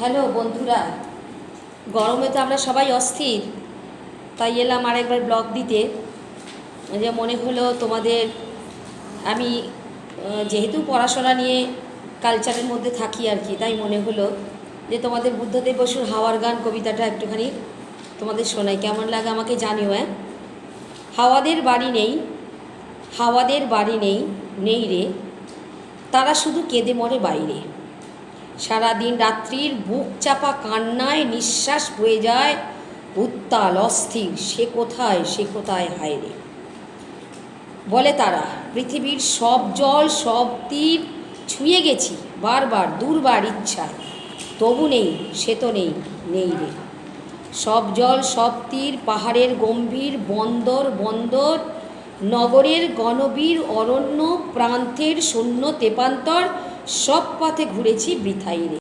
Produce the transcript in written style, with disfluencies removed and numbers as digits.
Hello বন্ধুরা, গরমে তো আমরা সবাই অস্থির, তাই এলাম আরেকবার ব্লগ দিতে। যে মনে হলো তোমাদের, আমি যেহেতু পড়াশোনা নিয়ে কালচারের মধ্যে থাকি আর কি, তাই মনে হলো যে তোমাদের বুদ্ধদেব বসুর হাওয়ার গান কবিতাটা একটুখানি তোমাদের শোনাই। কেমন লাগে আমাকে জানিও। হাওয়াদের বাড়ি নেই, হাওয়াদের বাড়ি নেই, নেই রে, তারা শুধু কেঁদে মরে বাইরে। সারাদিন রাত্রির বুক চাপা কান্নায় নিঃশ্বাস বয়ে যায় উত্তাল অস্থির, সে কোথায়, সে কোথায়, হায় রে। বলে তারা, পৃথিবীর সব জল সব তীর ছুঁয়ে গেছি বারবার দুর্বার ইচ্ছায়, তবু নেই, সে তো নেই, নেই রে। সব জল সব তীর, পাহাড়ের গম্ভীর বন্দর বন্দর, নগরের গণবীর অরণ্য প্রান্তের শূন্য তেপান্তর, সব পথে ঘুরেছি বৃথাই রে।